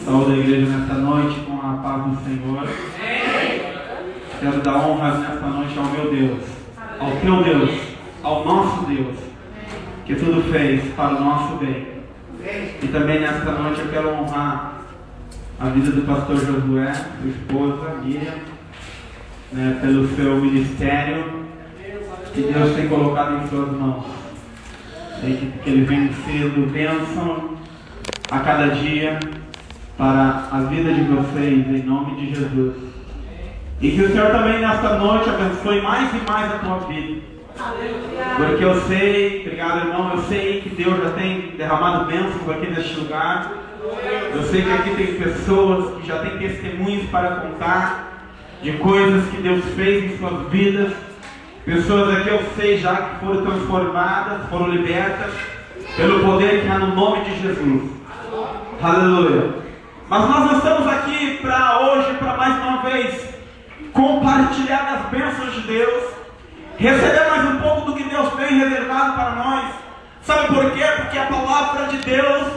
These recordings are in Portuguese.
Saúde a igreja nesta noite com a paz do Senhor. Quero dar honras nesta noite ao meu Deus, ao teu Deus, ao nosso Deus, que tudo fez para o nosso bem. E também nesta noite eu quero honrar a vida do pastor Josué, sua esposa, Miriam, pelo seu ministério que Deus tem colocado em suas mãos. Sei que ele vem sendo bênção a cada dia para a vida de vocês, em nome de Jesus. E que o Senhor também nesta noite abençoe mais e mais a tua vida. Porque eu sei, obrigado irmão, eu sei que Deus já tem derramado bênçãos aqui neste lugar. Eu sei que aqui tem pessoas que já têm testemunhos para contar de coisas que Deus fez em suas vidas. Pessoas aqui eu sei já que foram transformadas, foram libertas pelo poder que há no nome de Jesus. Aleluia. Mas nós estamos aqui para hoje, para mais uma vez compartilhar as bênçãos de Deus, receber mais um pouco do que Deus tem reservado para nós. Sabe por quê? Porque a palavra de Deus,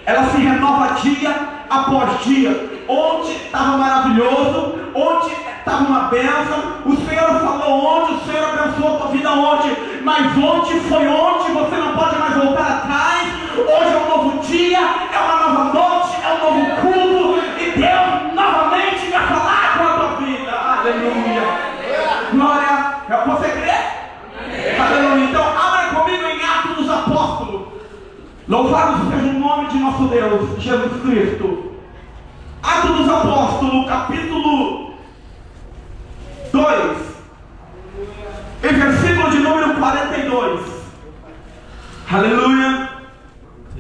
ela se renova dia após dia. Ontem estava maravilhoso, ontem estava uma bênção, o Senhor falou ontem, o Senhor abençoou a tua vida ontem, mas ontem foi ontem, você não pode mais voltar atrás. Hoje é um novo dia, é uma nova noite, é um novo culto, e Deus novamente vai falar com a tua vida. Aleluia. Glória. Você crê? Aleluia. Então abra comigo em Atos dos Apóstolos. Louvado seja o nome de nosso Deus, Jesus Cristo. Atos dos Apóstolos, capítulo 2, em versículo de número 42. Aleluia.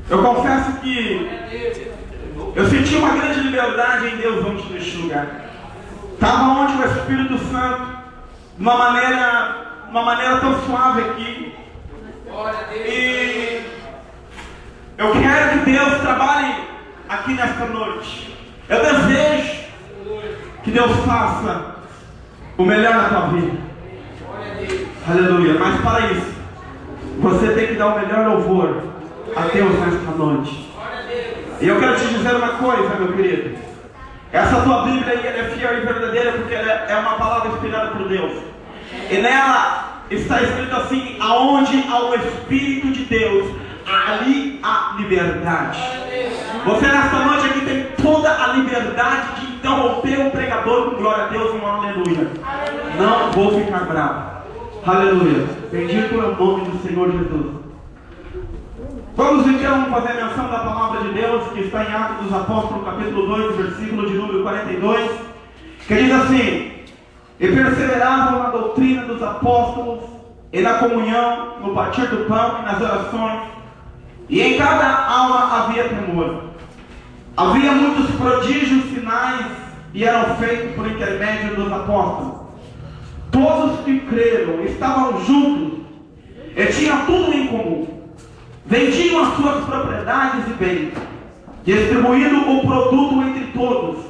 Eu confesso que eu senti uma grande liberdade em Deus ontem neste lugar. Estava onde o Espírito Santo, de uma maneira tão suave aqui. E eu quero que Deus trabalhe aqui nesta noite. Eu desejo que Deus faça o melhor na tua vida. Aleluia. Mas para isso, você tem que dar o melhor louvor a Deus nesta noite. E eu quero te dizer uma coisa, meu querido. Essa tua Bíblia aí, ela é fiel e verdadeira porque ela é uma palavra inspirada por Deus. E nela está escrito assim: aonde há o Espírito de Deus, ali há liberdade. Você nesta noite aqui tem toda a liberdade de interromper o pregador com glória a Deus, um aleluia. Não vou ficar bravo. Aleluia. Bendito é o nome do Senhor Jesus. Vamos então fazer menção da palavra de Deus que está em Atos dos Apóstolos, capítulo 2, versículo de número 42, que diz assim: e perseveravam na doutrina dos apóstolos, e na comunhão, no partir do pão e nas orações, e em cada alma havia temor. Havia muitos prodígios, sinais, e eram feitos por intermédio dos apóstolos. Todos que creram estavam juntos, e tinham tudo em comum. Vendiam as suas propriedades e bens, distribuindo o produto entre todos,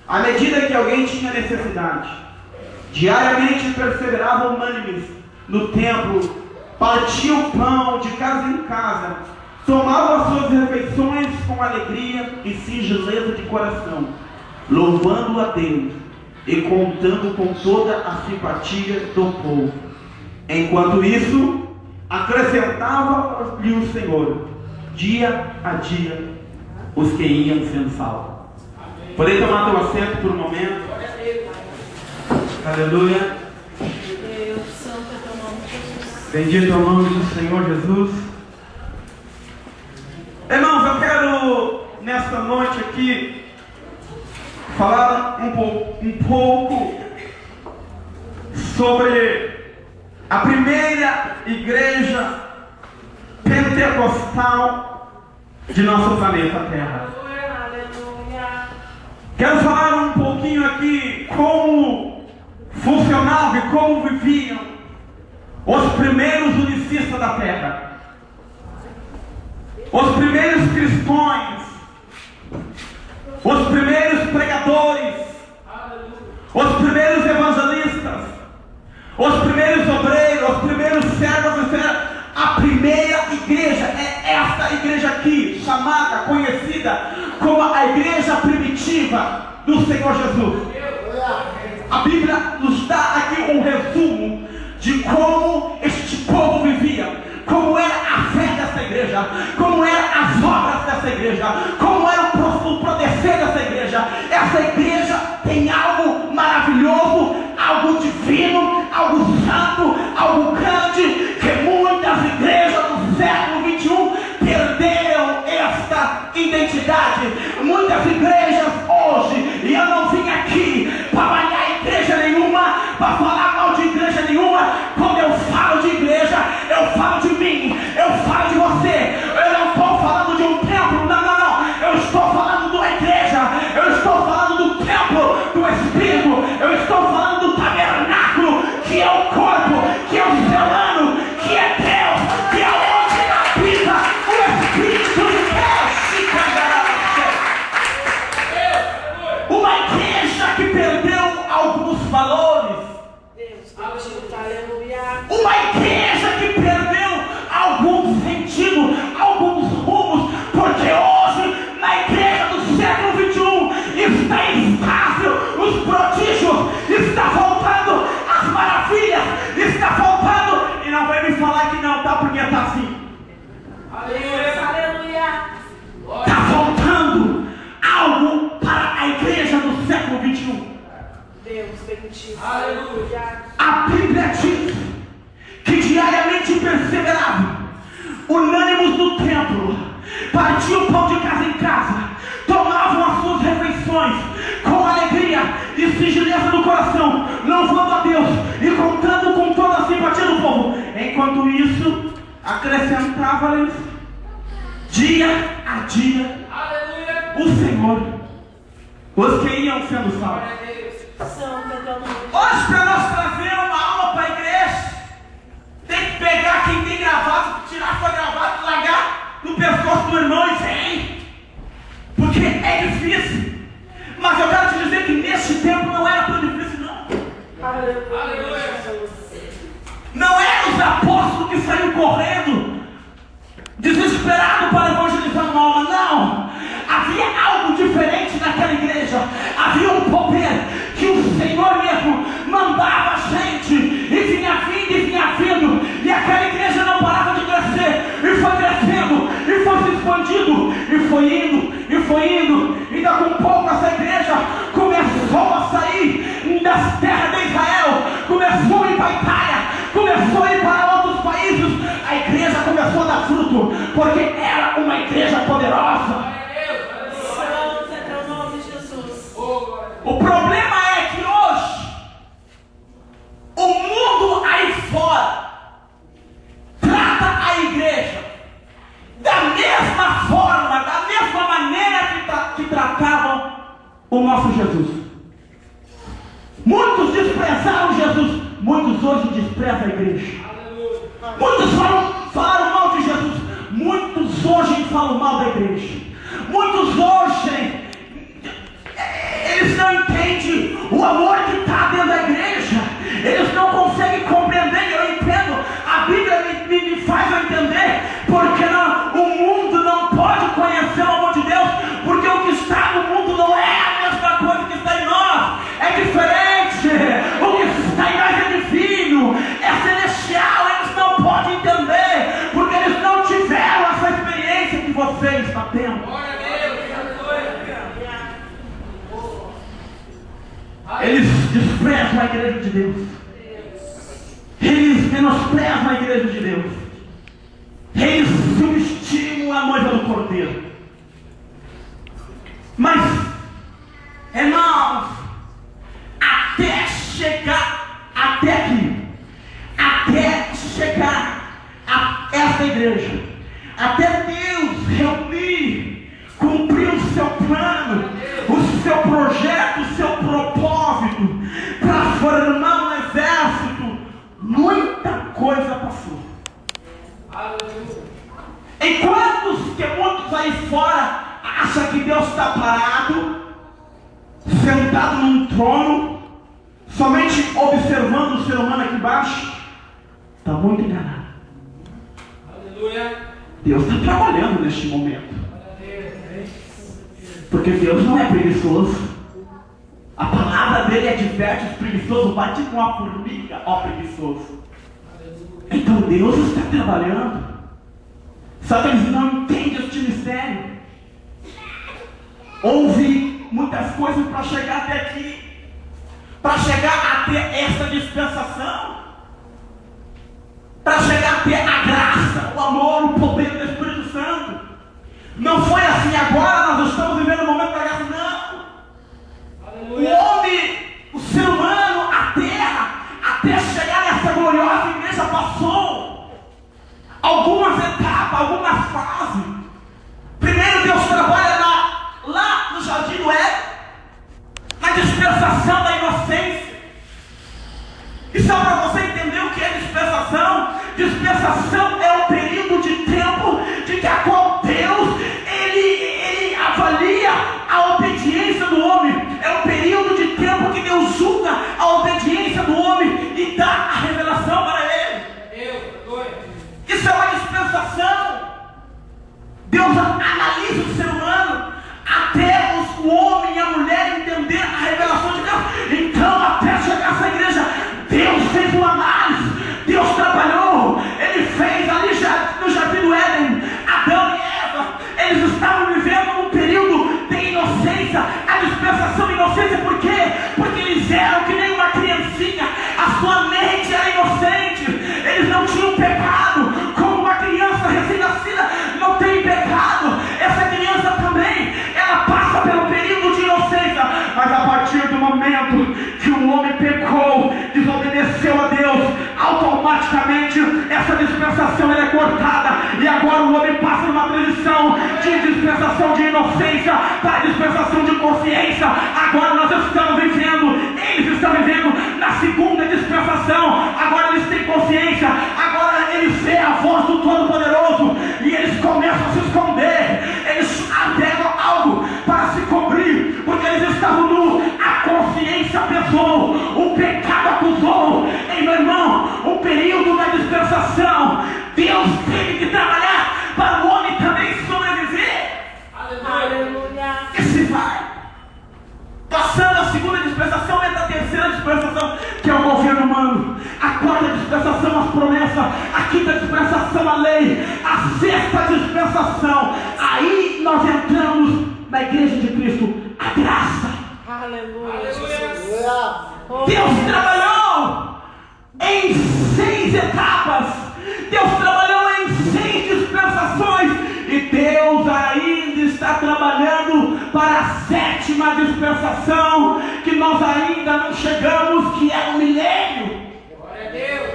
à medida que alguém tinha necessidade. Diariamente perseveravam unânimes no templo, partiam o pão de casa em casa, tomavam as suas refeições com alegria e singeleza de coração, louvando a Deus e contando com toda a simpatia do povo. Enquanto isso, acrescentava-lhe o Senhor, dia a dia, os que iam sendo salvos. Podem tomar teu assento por um momento. Aleluia. Bendito é o nome do Senhor Jesus. Irmãos, eu quero nesta noite aqui falar um pouco sobre a primeira igreja pentecostal de nosso planeta Terra. Quero falar um pouquinho aqui como funcionava e como viviam os primeiros unicistas da Terra, os primeiros cristãos, os primeiros pregadores, os primeiros evangelistas, os primeiros obreiros, os primeiros servos. A primeira igreja é esta igreja aqui, chamada, conhecida como a igreja primitiva do Senhor Jesus. A Bíblia nos dá aqui um resumo de como este povo vivia, como era a fé dessa igreja, como eram as obras dessa igreja, como era o proteger dessa igreja. Essa igreja tem algo maravilhoso, algo divino, algo santo, algo grande, que muitas igrejas do século 21 perderam esta identidade. Muitas igrejas hoje, e eu não vim aqui para avaliar igreja nenhuma, para falar mal de igreja nenhuma. Quando eu falo de igreja, eu falo de mim, eu falo de você. Eu não estou falando de um templo, não. Eu estou falando de uma igreja, eu estou falando do templo do Espírito, eu estou falando do tabernáculo, que é o corpo, que é o zelano, que é Deus, que é onde habita o Espírito de Deus. Uma igreja que perdeu alguns valores, uma igreja que perdeu algum sentido, alguns rumos, porque hoje na igreja do século 21 está instável, os prodígios, está faltando as maravilhas, está faltando, e não vai me falar que não está porque está assim. Aleluia. Está faltando algo para a igreja do século 21. Deus bendito. Aleluia. A Bíblia diz que diariamente perseveravam, unânimes no templo, partiam o pão de casa em casa, tomavam as suas refeições com alegria e singeleza no coração, louvando a Deus e contando com toda a simpatia do povo. Enquanto isso, acrescentava-lhes dia a dia, aleluia, o Senhor, os que iam sendo salvos. Hoje, para nós trazer uma alma para a igreja, tem que pegar quem tem gravado, tirar sua gravata, largar no pescoço do irmão e vem, porque é difícil. Mas eu quero te dizer que neste tempo não era tão difícil, não. Aleluia. Não eram os apóstolos que saíram correndo, desesperados para evangelizar uma alma, não. Havia algo diferente naquela igreja. Havia um poder que o Senhor mesmo mandava a gente, e vinha vindo e vinha vindo, e aquela igreja não parava de crescer, e foi crescendo, e foi se expandindo, e foi indo, e daqui a pouco essa igreja começou a sair das terras de Israel, começou a ir para a Itália, começou a ir para outros países. A igreja começou a dar fruto, porque era uma igreja poderosa. O problema é que hoje o mundo aí fora trata a igreja da mesma forma, da mesma maneira que tratavam o nosso Jesus. Muitos desprezaram Jesus, muitos hoje desprezam a igreja. Muitos falaram mal de Jesus, muitos hoje falam mal da igreja. Muitos hoje eles não entendem o amor que está dentro da igreja. Eles não conseguem compreender. Eu entendo, a Bíblia me faz entender, porque o mundo não pode conhecer o amor de Deus, porque o que está no mundo não é a mesma coisa que está em nós. É diferente. O que está em nós é divino, é celestial. Eles não podem entender, porque eles não tiveram essa experiência que você está tendo. Eles desprezam a igreja de Deus. Eles menosprezam a igreja de Deus. Eles subestimam a noiva do Cordeiro. Mas, irmãos, até chegar até aqui, até chegar a esta igreja, até Deus reunir, cumprir o seu plano, o seu projeto, o seu propósito, para formar um exército, muita coisa passou. Enquanto que muitos aí fora acham que Deus está parado, sentado num trono, somente observando o ser humano aqui embaixo, está muito enganado. Deus está trabalhando neste momento. Porque Deus não é preguiçoso. A palavra dele adverte os preguiçosos, bate com a formiga, ó preguiçoso. Então Deus está trabalhando. Só que eles não entendem este mistério. Houve muitas coisas para chegar até aqui, para chegar até essa dispensação, para chegar até a graça, o amor, o poder do Espírito Santo. Não foi assim. Agora nós estamos vivendo o momento da graça, não. O homem, o ser humano, a terra, até chegar nessa gloriosa igreja, passou algumas etapas, algumas fases. Primeiro Deus trabalha lá no jardim do Éden, na dispensação da inocência. E só para você entender o que é dispensação, dispensação é um período de tempo de que a qual Deus ele avalia a obediência do homem. É um período de tempo que Deus julga a obediência do homem e dá a revelação para ele. Isso é uma dispensação. Deus analisa o ser humano até o homem e a mulher entender a revelação de Deus. Então, até chegar essa igreja, Deus fez uma análise, Deus trabalhou, Ele fez ali no jardim do Éden, Adão e Eva, eles estavam vivendo um período de inocência, a dispensação de inocência. Por quê? Porque eles eram que nem uma criancinha, a sua mente era inocente, eles não tinham pecado, como uma criança recém-nascida não tem pecado. Essa criança também, ela passa pelo período de inocência, mas a partir do momento que o homem pecou, desobedeceu a Deus, automaticamente essa dispensação ela é cortada, e agora o homem passa numa transição de dispensação de inocência para dispensação de consciência. Agora nós estamos vivendo, eles estão vivendo na segunda dispensação. Agora eles têm consciência, agora eles veem a voz do Todo-Poderoso e eles começam a se esconder, eles pegam algo para se cobrir, porque eles estavam nus, a consciência pesou, o pecado acusou. Ei, meu irmão, o período da dispensação, Deus teve que trabalhar para o homem também sobreviver. Aleluia. E se vai passando a segunda dispensação, entra a terceira dispensação, que é o governo humano. A quarta dispensação, as promessas. A quinta dispensação, a lei. A sexta dispensação, aí nós entramos na igreja de Cristo, a graça. Aleluia. Deus trabalhou em 6 etapas. Deus trabalhou em 6 dispensações. E Deus ainda está trabalhando para a 7ª dispensação, que nós ainda não chegamos, que é o milênio.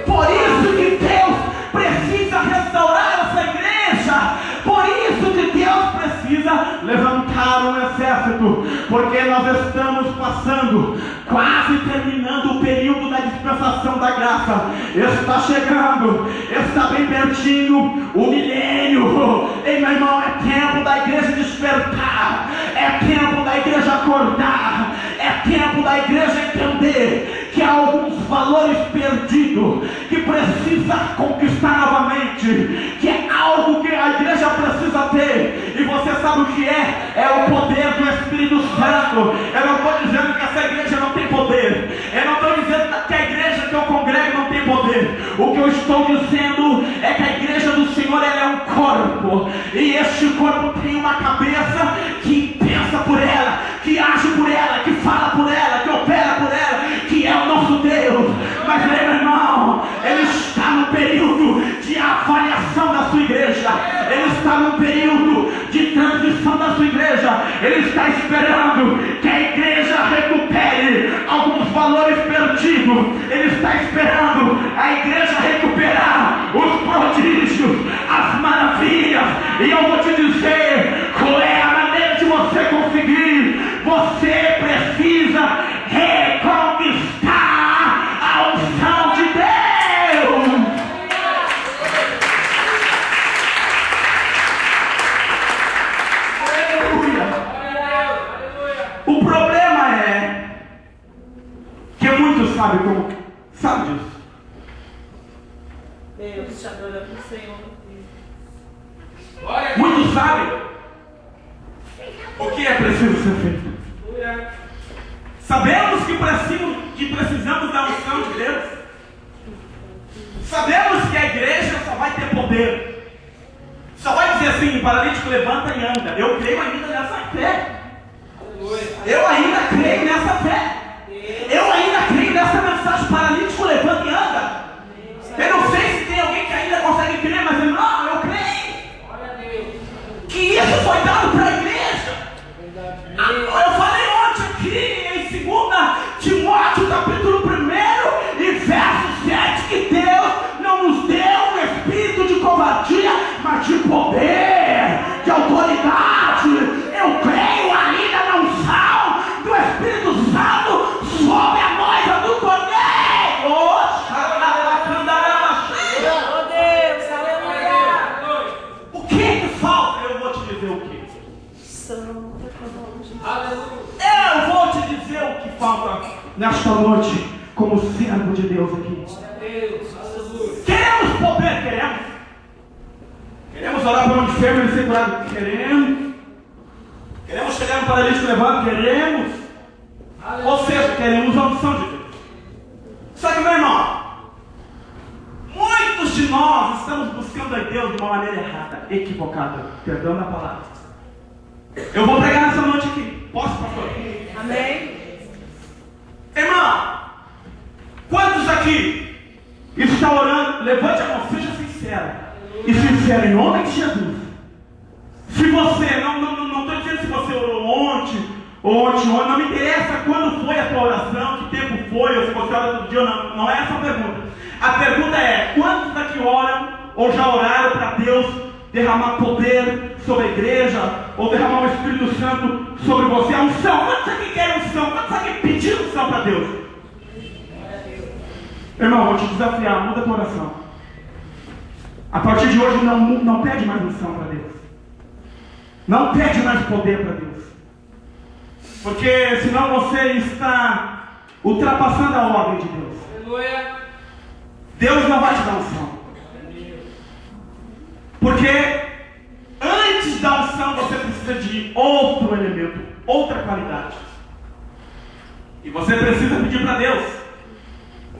Por isso que Deus precisa restaurar essa igreja. Por isso que Deus precisa levantar um exército, porque nós estamos passando, quase terminando o período da dispensação da graça. Está chegando, está bem pertinho o milênio. Ei, meu irmão, é tempo da igreja despertar, é tempo da igreja acordar, é tempo da igreja entender que há alguns valores perdidos que precisa conquistar novamente, que é algo que a igreja precisa ter. E você sabe o que é? É o poder do Espírito Santo. Eu não estou dizendo que essa igreja não tem poder, eu não estou dizendo que a igreja que eu congrego não tem poder. O que eu estou dizendo é que a igreja do Senhor, ela é um corpo, e este corpo tem uma cabeça que pensa por ela, que age por ela, que fala por ela, que opera por ela, que é o nosso Deus. Mas meu irmão, ele está no período de avaliação da sua igreja, ele está no período de transição da sua igreja. Ele está esperando que a igreja recupere alguns valores perdidos. Ele está esperando a igreja recuperar os prodígios, as maravilhas. E eu vou te dizer qual é a maneira de você conseguir. Você precisa reconquistar a unção de Deus. O problema é que muitos sabem como, sabe disso. Deus te adora pro Senhor. Muitos sabem o que é preciso precisa ser feito. Sabemos que precisamos da unção de Deus. Sabemos que a igreja só vai ter poder. Só vai dizer assim, paralítico, levanta e anda. Eu creio ainda nessa fé. Eu ainda creio nessa fé. Eu ainda creio nessa mensagem, paralítico, levanta e anda. Eu não sei se tem alguém que ainda consegue crer, mas irmão, eu creio que isso foi dado para a igreja. Eu falei ontem aqui em 2 Timóteo capítulo 1 e verso 7 que Deus não nos deu um espírito de covardia, mas de poder, de autoridade. Eu creio ainda na unção do Espírito Santo sobre a noiva do Cordeiro. Oh Deus, aleluia. O que falta? Eu vou te dizer o que. Eu vou te dizer o que falta nesta noite, como servo de Deus aqui. Queremos poder, queremos. Queremos orar por um enfermo e ser curado, queremos. Queremos chegar no paralítico levado, queremos. Ou seja, queremos a unção de Deus. Só que, meu irmão, muitos de nós estamos buscando a Deus de uma maneira errada, equivocada. Perdão da palavra. Eu vou pregar nessa noite aqui. Posso, pastor? Amém. Irmão, quantos aqui estão orando? Levante a mão, seja sincero. E sincero em nome de Jesus. Se você, não estou dizendo se você orou ontem, não me interessa quando foi a tua oração, que tempo foi, ou se você ora todo dia ou não é essa a pergunta. A pergunta é, quantos aqui oram ou já oraram para Deus derramar poder sobre a igreja, ou derramar o Espírito Santo sobre você? A unção, quantos aqui querem unção? Quantos aqui pediram unção para Deus? Irmão, vou te desafiar, muda a tua oração. A partir de hoje não pede mais unção para Deus. Não pede mais poder para Deus. Porque senão você está ultrapassando a ordem de Deus. Deus não vai te dar unção. Porque antes da unção você precisa de outro elemento, outra qualidade. E você precisa pedir para Deus.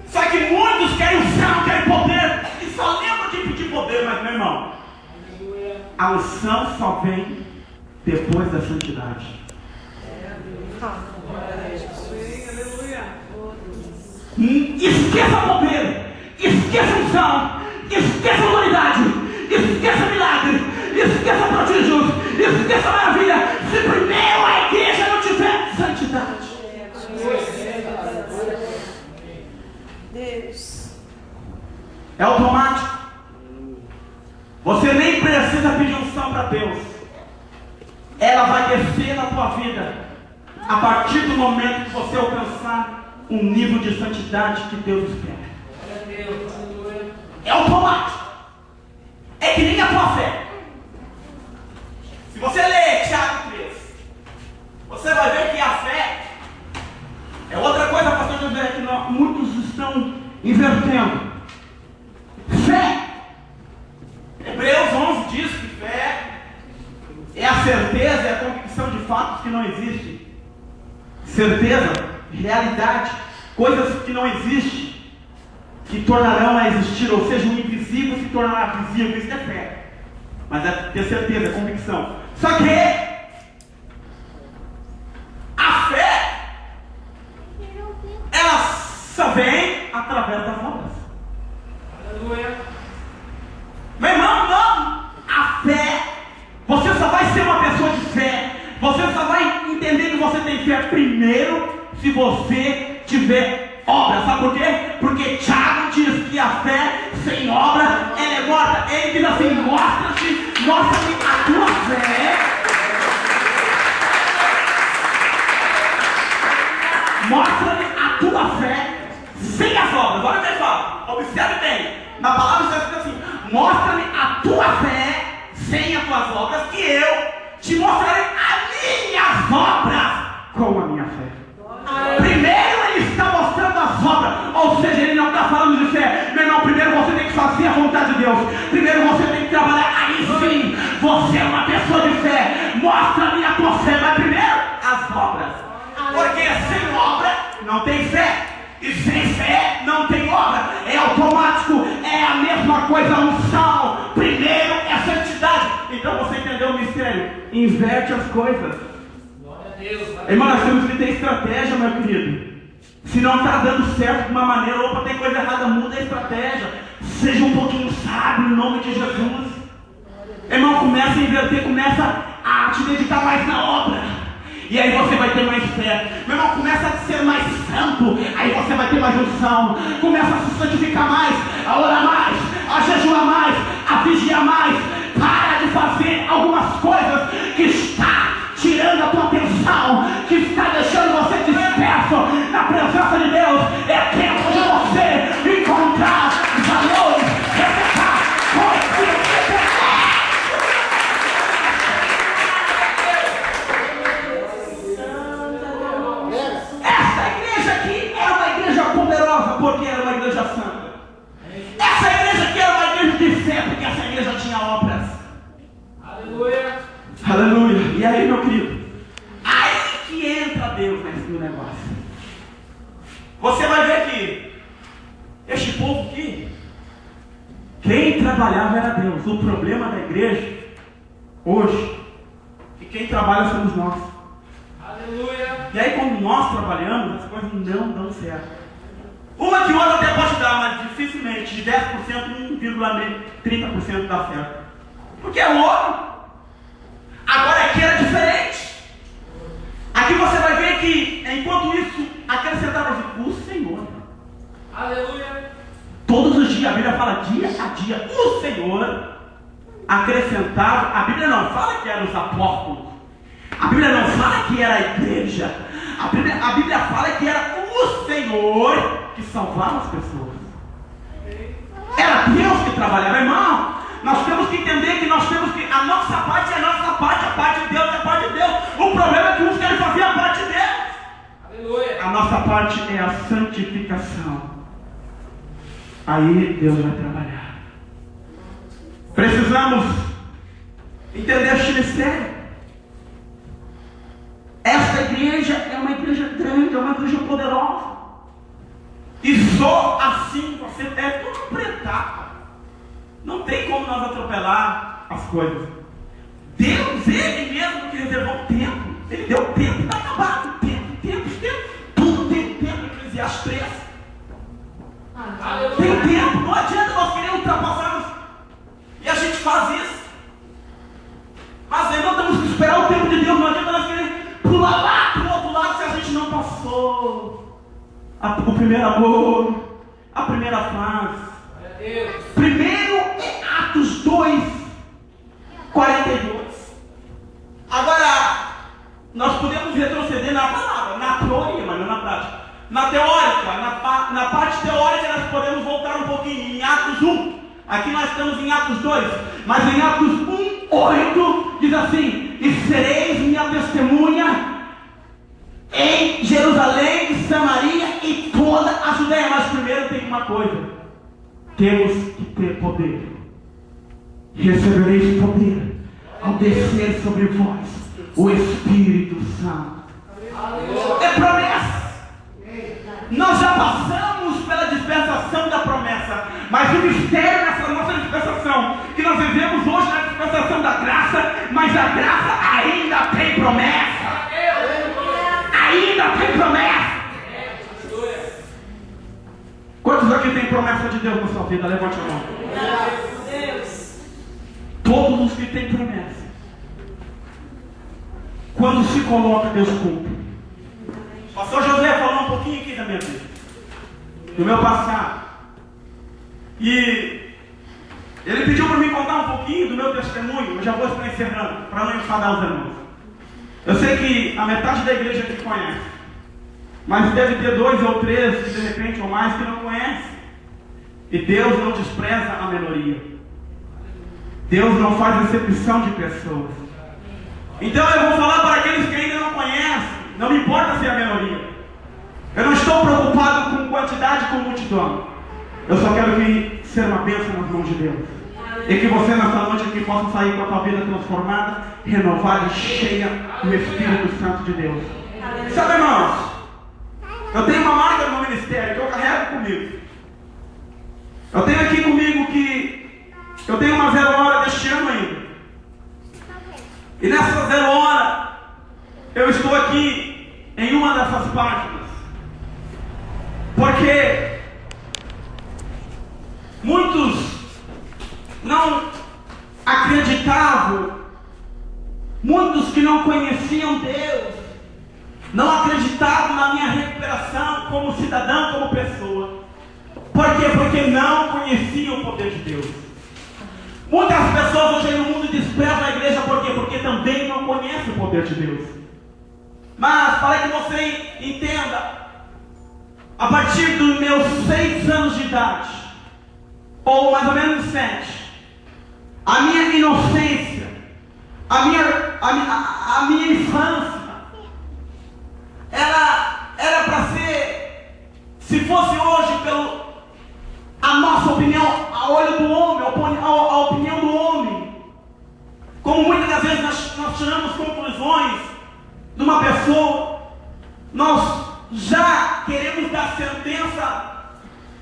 Só que muitos querem unção, querem poder, e só lembram de pedir poder, mas meu irmão, a unção só vem depois da santidade. Esqueça poder, esqueça unção, esqueça autoridade, esqueça milagre, esqueça prodígios, esqueça maravilha, se primeiro a igreja não tiver santidade. Deus. É automático. Você nem precisa pedir unção para Deus. Ela vai descer na tua vida a partir do momento que você alcançar um nível de santidade que Deus espera. É automático. É que nem a tua fé. Se você ler Tiago 3, você vai ver que a fé é outra coisa, pastor José, que muitos estão invertendo. Fé. Hebreus 11 diz que fé é a certeza, é a convicção de fatos que não existem. Certeza, realidade, coisas que não existem, que tornarão a existir, ou seja, o invisível se tornará visível. Isso é fé. Mas é ter certeza, é convicção. Só que a fé, ela só vem através das obras. Aleluia. Meu irmão, não. A fé, você só vai ser uma pessoa de fé, você só vai entender que você tem fé primeiro se você tiver obra. Sabe por quê? Porque Tiago diz que a fé sem obra ela é morta. Ele diz assim: mostra-me a tua fé. Mostra-me a tua fé sem as obras. Olha bem, fala, observe bem. Na palavra está escrito assim: mostra-me a tua fé sem as tuas obras, que eu te mostrarei as minhas obras com a minha fé. Primeiro ele está mostrando as obras, ou seja, ele não está falando de fé. Meu irmão, primeiro você tem que fazer a vontade de Deus. Primeiro você tem que trabalhar. Aí sim, você é uma pessoa de fé. Mostra-me a tua fé. Mas primeiro você entender o mistério? Inverte as coisas. Irmão, nós temos que ter estratégia, meu querido. Se não está dando certo de uma maneira, opa, tem coisa errada, muda a estratégia. Seja um pouquinho sábio em nome de Jesus. Irmão, começa a inverter, começa a te dedicar mais na obra. E aí você vai ter mais fé. Meu irmão, começa a ser mais santo. Aí você vai ter mais unção. Começa a se santificar mais, a orar mais, a jejuar mais, a vigiar mais. Para de fazer algumas coisas que está tirando a tua atenção, que está deixando você disperso na presença de Deus. É tempo de você encontrar valores, receber coisas. Essa igreja aqui era uma igreja poderosa porque era uma igreja santa. Essa igreja aqui era uma igreja de fé porque essa igreja tinha obras. Aleluia. Aleluia. E aí, meu querido? Aí que entra Deus no negócio. Você vai ver que este povo aqui, quem trabalhava era Deus. O problema da igreja hoje é que quem trabalha somos nós. Aleluia. E aí quando nós trabalhamos, as coisas não dão certo. Uma que outra até pode dar, mas dificilmente de 10%, 1,30% dá certo. Porque é ouro. Agora aqui era diferente. Aqui você vai ver que, enquanto isso, acrescentava o Senhor. Aleluia. Todos os dias, a Bíblia fala dia a dia, o Senhor acrescentava. A Bíblia não fala que eram os apóstolos. A Bíblia não fala que era a igreja. A Bíblia fala que era o Senhor que salvava as pessoas. Era Deus que trabalhava, irmão. Nós temos que entender que nós temos que. A nossa parte é a nossa parte, a parte de Deus é a parte de Deus. O problema é que uns querem fazer a parte de Deus. Aleluia. A nossa parte é a santificação. Aí Deus vai trabalhar. Precisamos entender este mistério. Esta igreja é uma igreja grande, é uma igreja poderosa. E só assim você é tudo pretado. Não tem como nós atropelar as coisas. Deus, Ele mesmo que reservou o tempo. Ele deu o tempo, está acabado. Tempo. Tudo tem tempo, Eclesiastes 3. Tem tempo, não adianta nós querer ultrapassarmos. E a gente faz isso. Mas aí nós temos que esperar o tempo de Deus. Não adianta nós querer pular lá para o outro lado se a gente não passou o primeiro amor, a primeira fase. Primeiro é Atos 2, 42. Agora, nós podemos retroceder na palavra, na teoria, mas não na prática. Na teórica, na parte teórica, nós podemos voltar um pouquinho em Atos 1. Aqui nós estamos em Atos 2, mas em Atos 1, 8, diz assim: e sereis minha testemunha em Jerusalém, Samaria e toda a Judeia. Mas primeiro tem uma coisa. Temos que ter poder. Recebereis poder ao descer sobre vós o Espírito Santo. É promessa. Nós já passamos pela dispensação da promessa, mas o mistério nessa nossa dispensação, que nós vivemos hoje na dispensação da graça, mas a graça ainda tem promessa. Ainda tem promessa. Quantos aqui tem promessa de Deus na sua vida? Levante a mão. Deus. Todos os que têm promessa, quando se coloca, Deus cumpre. O pastor José falou um pouquinho aqui da minha vida, do meu passado. E ele pediu para mim contar um pouquinho do meu testemunho. Eu já vou estar encerrando, para não enfadar os irmãos. Eu sei que a metade da igreja aqui conhece, mas deve ter 2 ou 3, de repente, ou mais, que não conhecem. E Deus não despreza a minoria. Deus não faz acepção de pessoas. Então eu vou falar para aqueles que ainda não conhecem. Não me importa ser a minoria. Eu não estou preocupado com quantidade, com multidão. Eu só quero ser uma bênção nas mãos de Deus. E que você nessa noite aqui possa sair com a tua vida transformada, renovada e cheia do Espírito Santo de Deus. Sabe, irmãos, eu tenho uma marca no meu ministério que eu carrego comigo. Eu tenho aqui comigo que eu tenho uma 0 hora deste ano ainda. E nessa 0 hora, eu estou aqui em uma dessas páginas, porque muitos não acreditavam, muitos que não conheciam Deus, não acreditavam na minha recuperação como cidadão, como pessoa. Por quê? Porque não conheciam o poder de Deus. Muitas pessoas hoje no mundo desprezam a igreja, por quê? Porque também não conhecem o poder de Deus. Mas, para que você entenda, a partir dos meus 6 anos de idade, ou mais ou menos 7, a minha inocência, a minha infância, ela era para ser, se fosse hoje, a nossa opinião, a olho do homem, a opinião do homem, como muitas das vezes nós tiramos conclusões de uma pessoa, nós já queremos dar sentença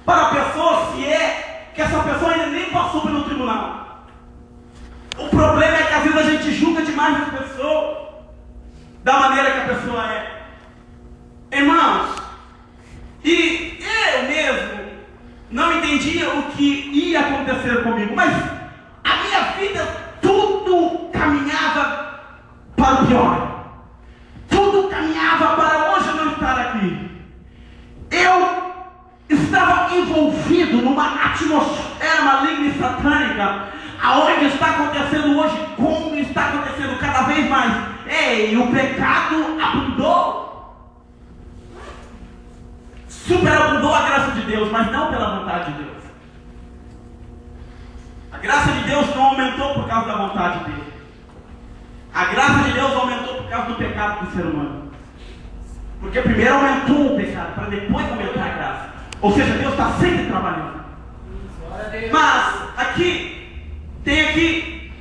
para a pessoa, se é que essa pessoa ainda nem passou pelo tribunal. O problema é que às vezes a gente julga demais a pessoa, da maneira que a pessoa é. Irmãos, e eu mesmo não entendia o que ia acontecer comigo, mas a minha vida, tudo caminhava para o pior. Tudo caminhava para hoje não estar aqui. Eu estava envolvido numa atmosfera maligna e satânica, aonde está acontecendo hoje, como está acontecendo cada vez mais. Ei, o pecado abundou. Superabundou a graça de Deus, mas não pela vontade de Deus. A graça de Deus não aumentou por causa da vontade dele. A graça de Deus aumentou por causa do pecado do ser humano. Porque primeiro aumentou o pecado, para depois aumentar a graça. Ou seja, Deus está sempre trabalhando. Mas, tem aqui,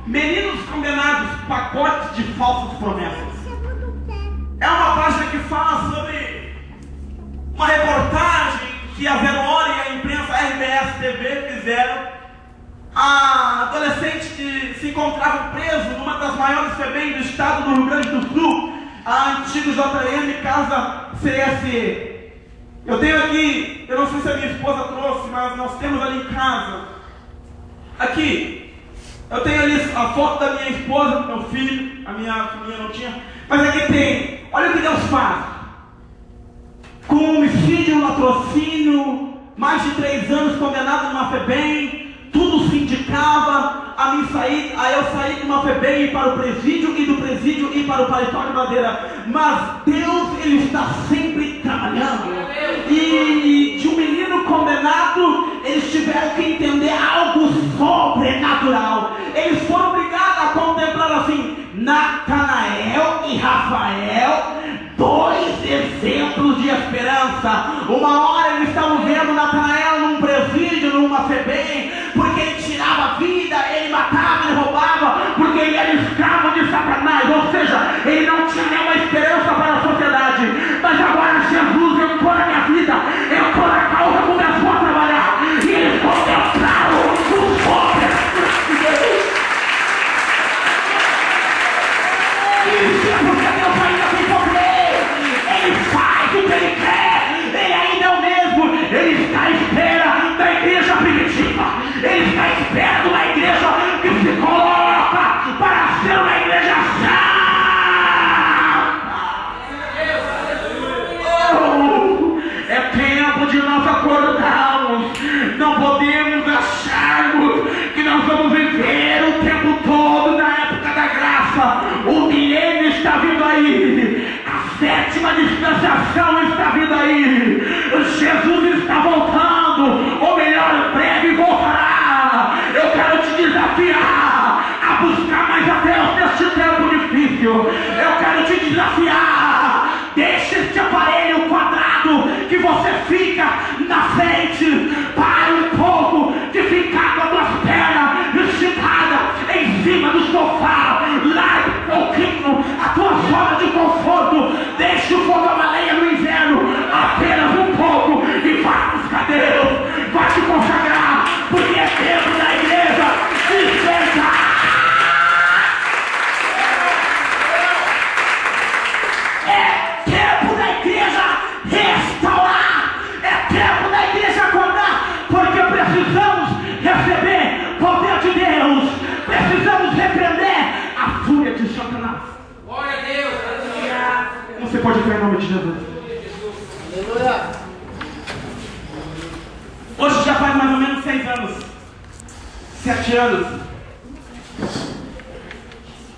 meninos condenados, pacotes de falsas promessas. É uma página que fala sobre uma reportagem que a 0 Hora e a imprensa RBS TV fizeram. A adolescente que se encontrava preso numa das maiores FEBEM do estado do Rio Grande do Sul, a antiga JM Casa CSE. Eu tenho aqui, eu não sei se a minha esposa trouxe, mas nós temos ali em casa. Aqui, eu tenho ali a foto da minha esposa, do meu filho, a minha filhinha não tinha, mas aqui tem, olha o que Deus faz. Com homicídio, latrocínio, mais de 3 anos condenado numa FEBEM, tudo se indicava a mim sair, a eu sair de uma FEBEM e ir para o presídio, e do presídio ir para o paletó de madeira. Mas Deus, Ele está sempre trabalhando. E de um menino condenado, eles tiveram que entender algo sobrenatural. Eles foram obrigados a contemplar assim, Natanael e Rafael, 2 exemplos de esperança. Uma hora eles estavam vendo Natanael num presídio, numa FEBEM, porque ele tirava a vida, ele matava, ele roubava, porque ele era escravo de Satanás. Ou seja, ele não tinha nenhuma esperança para a sociedade. Mas agora Jesus entrou na minha vida, entrou na causa, começou a trabalhar, e eles contemplaram o sobrenatural de Deus. Isso é porque Deus ainda tem poder. Ele faz o que Ele quer. Ele ainda é o mesmo. Ele está à espera da igreja primitiva. Ele está à espera de uma igreja que se coloca para ser uma igreja santa. É tempo de nós acordarmos. Não podemos acharmos que nós vamos viver o tempo todo na época da graça. O milênio está vindo aí. A 7ª dispensação está vindo aí. Jesus está voltando. Ou melhor, em breve voltará. Eu quero te desafiar a buscar mais a Deus neste tempo difícil. Eu quero te desafiar. Deixa este aparelho quadrado que você fica na frente. Para um pouco de ficar com as tuas pernas esticadas em cima do sofá. Largue um pouquinho a tua zona de conforto. Deixe o fogão a lenha no inverno. Apenas um pouco. E vá buscar Deus. Vá te consagrar. Porque é tempo da igreja despertar.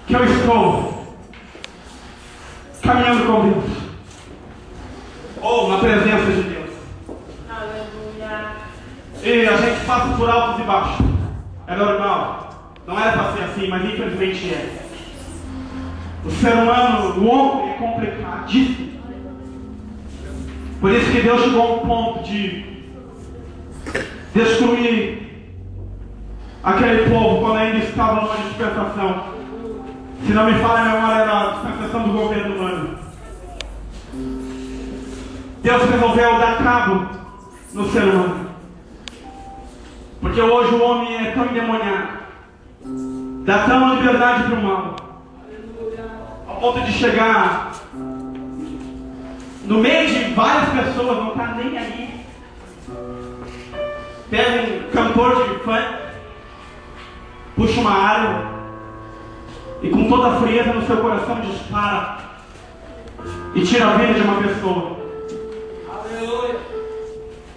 que eu estou caminhando com Deus, ou na presença de Deus. Aleluia. E a gente passa por altos e baixos. É normal. Não era para ser assim, mas infelizmente é. O ser humano, o homem é complicadíssimo. Por isso que Deus chegou a um ponto de destruir aquele povo quando ainda estava numa dispensação. Se não me falha a memória, era a dispensação do governo humano. Deus resolveu dar cabo no ser humano. Porque hoje o homem é tão endemoniado, dá tão liberdade para o mal, ao ponto de chegar no meio de várias pessoas, não está nem aí. Pega um cantor de funk, puxa uma arma e com toda a frieza no seu coração dispara e tira a vida de uma pessoa. Aleluia.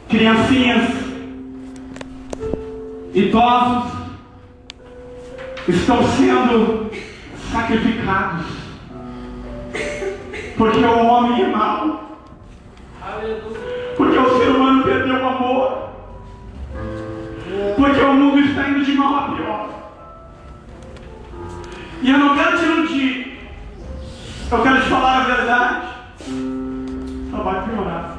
Criancinhas, idosos estão sendo sacrificados porque o homem é mau, Aleluia. porque o ser humano perdeu o amor, porque o mundo está indo de mal a pior. E eu não quero te iludir, eu quero te falar a verdade. Só vai piorar.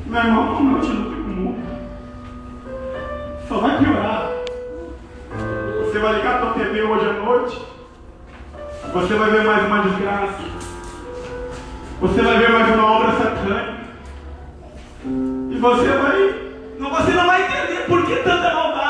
Meu irmão, não te ilude com o mundo, só vai piorar. Você vai ligar a tua TV hoje à noite, você vai ver mais uma desgraça, você vai ver mais uma obra satânica, e você não vai entender por que tanta maldade.